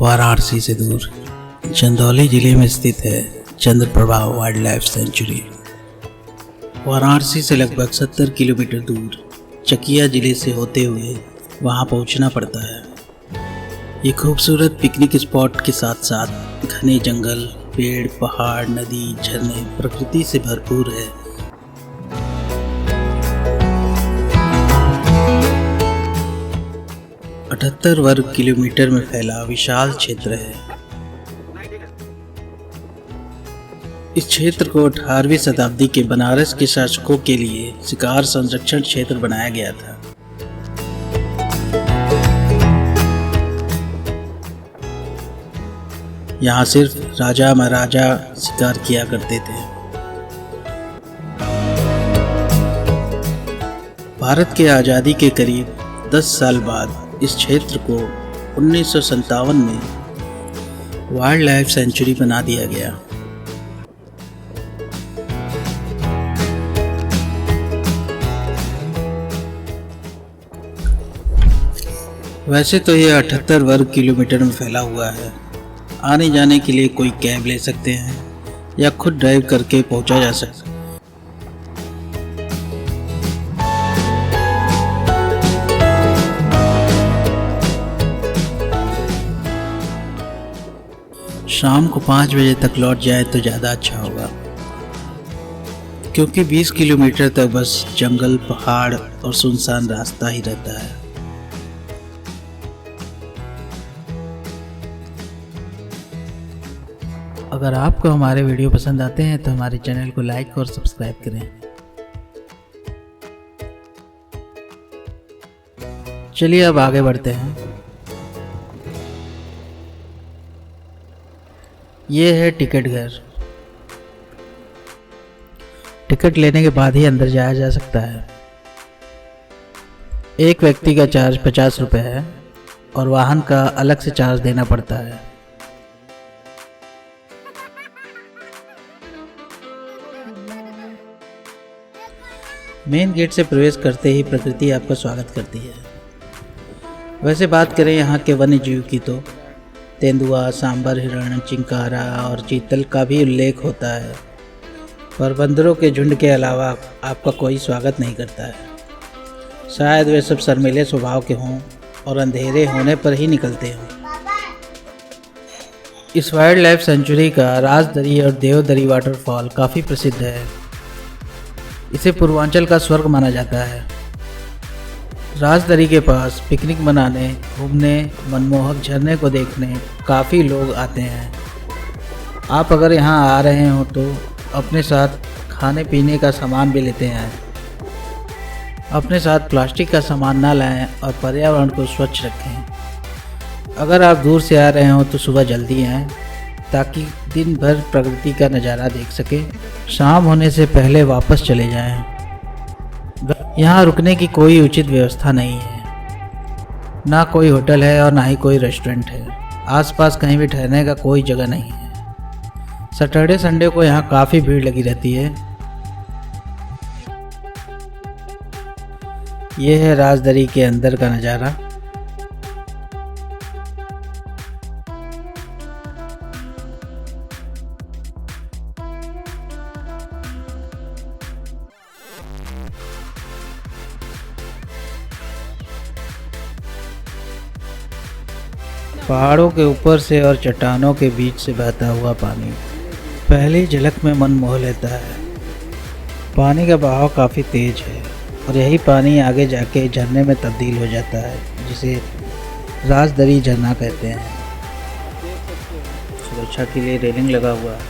वाराणसी से दूर चंदौली जिले में स्थित है Chandraprabha wild life sanctuary. Varanasi से लगभग 70 किलोमीटर दूर चकिया जिले से होते हुए वहां पहुंचना पड़ता है। ये खूबसूरत पिकनिक स्पॉट के साथ साथ घने जंगल, पेड़, पहाड़, नदी, झरने प्रकृति से भरपूर है। अठहत्तर वर्ग किलोमीटर में फैला विशाल क्षेत्र है। इस क्षेत्र को 18वीं शताब्दी के बनारस के शासकों के लिए शिकार संरक्षण क्षेत्र बनाया गया था। यहाँ सिर्फ राजा महाराजा शिकार किया करते थे। भारत के आज़ादी के करीब 10 साल बाद इस क्षेत्र को 1957 में वाइल्ड लाइफ सेंचुरी बना दिया गया। वैसे तो यह 78 वर्ग किलोमीटर में फैला हुआ है। आने जाने के लिए कोई कैब ले सकते हैं या खुद ड्राइव करके पहुंचा जा सकता है। शाम को 5 बजे तक लौट जाए तो ज़्यादा अच्छा होगा, क्योंकि 20 किलोमीटर तक बस जंगल, पहाड़ और सुनसान रास्ता ही रहता है। अगर आपको हमारे वीडियो पसंद आते हैं तो हमारे चैनल को लाइक और सब्सक्राइब करें। चलिए अब आगे बढ़ते हैं। ये है टिकट घर। टिकट लेने के बाद ही अंदर जाया जा सकता है। एक व्यक्ति का चार्ज 50 रुपये है और वाहन का अलग से चार्ज देना पड़ता है। मेन गेट से प्रवेश करते ही प्रकृति आपका स्वागत करती है। वैसे बात करें यहाँ के वन्य जीव की तो तेंदुआ, सांबर, हिरण, चिंकारा और चीतल का भी उल्लेख होता है, पर बंदरों के झुंड के अलावा आपका कोई स्वागत नहीं करता है। शायद वे सब शर्मीले स्वभाव के हों और अंधेरे होने पर ही निकलते हों। इस वाइल्ड लाइफ सेंचुरी का राजदरी और देवदरी वाटरफॉल काफ़ी प्रसिद्ध है। इसे पूर्वांचल का स्वर्ग माना जाता है। राजदरी के पास पिकनिक मनाने, घूमने, मनमोहक झरने को देखने काफ़ी लोग आते हैं। आप अगर यहाँ आ रहे हो तो अपने साथ खाने पीने का सामान भी लेते हैं। अपने साथ प्लास्टिक का सामान ना लाएं और पर्यावरण को स्वच्छ रखें। अगर आप दूर से आ रहे हो तो सुबह जल्दी आएँ ताकि दिन भर प्रकृति का नज़ारा देख सकें। शाम होने से पहले वापस चले जाएं। यहाँ रुकने की कोई उचित व्यवस्था नहीं है। ना कोई होटल है और ना ही कोई रेस्टोरेंट है। आसपास कहीं भी ठहरने का कोई जगह नहीं है। सैटरडे संडे को यहाँ काफ़ी भीड़ लगी रहती है। ये है राजदरी के अंदर का नज़ारा। पहाड़ों के ऊपर से और चट्टानों के बीच से बहता हुआ पानी पहली झलक में मन मोह लेता है। पानी का बहाव काफ़ी तेज है और यही पानी आगे जाके झरने में तब्दील हो जाता है, जिसे राजदरी झरना कहते हैं। सुरक्षा के लिए रेलिंग लगा हुआ है।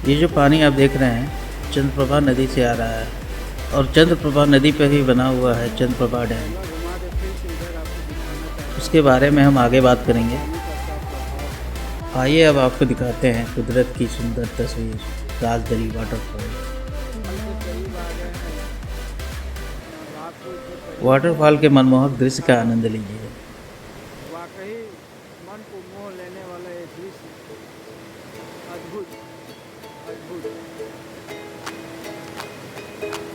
ये जो पानी आप देख रहे हैं चंद्रप्रभा नदी से आ रहा है और चंद्रप्रभा नदी पर ही बना हुआ है चंद्रप्रभा डैम। उसके बारे में हम आगे बात करेंगे। आइए अब आपको दिखाते हैं कुदरत की सुंदर तस्वीर, राजदरी वाटरफॉल। वाटरफॉल के मनमोहक दृश्य का आनंद लीजिए। वाकई मन को मोह लेने वाला ये दृश्य अद्भुत अद्भुत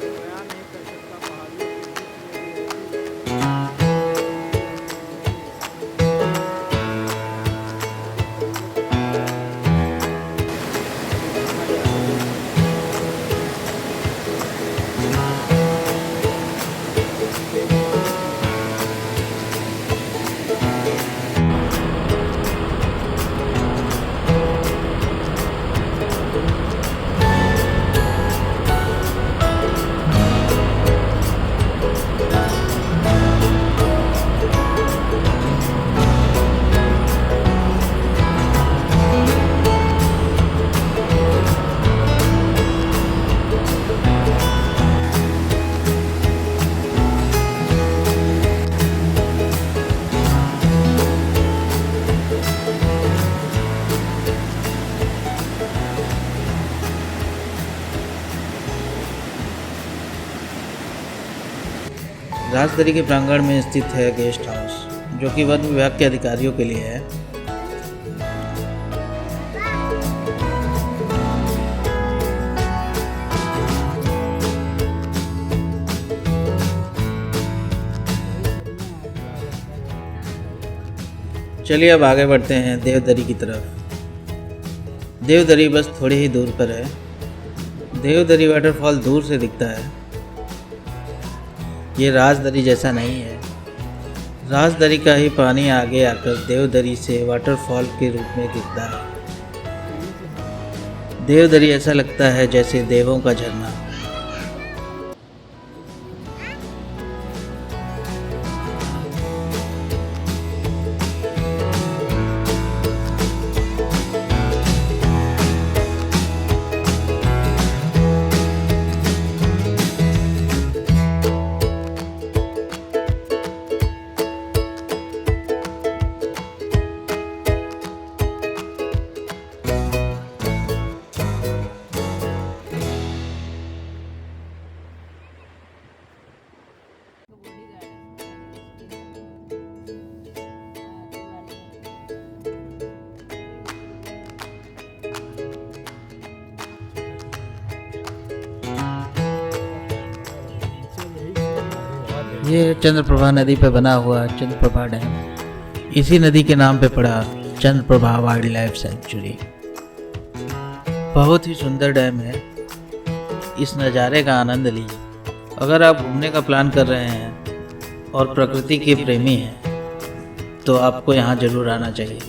बयान नहीं कर सकता। पहाड़ियों के बीच में राजदरी के प्रांगण में स्थित है गेस्ट हाउस, जो कि वन विभाग के अधिकारियों के लिए है। चलिए अब आगे बढ़ते हैं देवदरी की तरफ। देवदरी बस थोड़ी ही दूर पर है। देवदरी वाटरफॉल दूर से दिखता है। ये राजदरी जैसा नहीं है। राजदरी का ही पानी आगे आकर देवदरी से वाटरफॉल के रूप में गिरता है। देवदरी ऐसा लगता है जैसे देवों का झरना। ये चंद्रप्रभा नदी पर बना हुआ चंद्रप्रभा डैम। इसी नदी के नाम पे पड़ा चंद्रप्रभा वाइल्ड लाइफ सेंचुरी। बहुत ही सुंदर डैम है। इस नज़ारे का आनंद लीजिए। अगर आप घूमने का प्लान कर रहे हैं और प्रकृति के प्रेमी हैं तो आपको यहाँ ज़रूर आना चाहिए।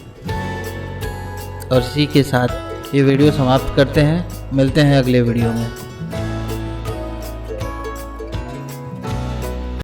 और इसी के साथ ये वीडियो समाप्त करते हैं। मिलते हैं अगले वीडियो में।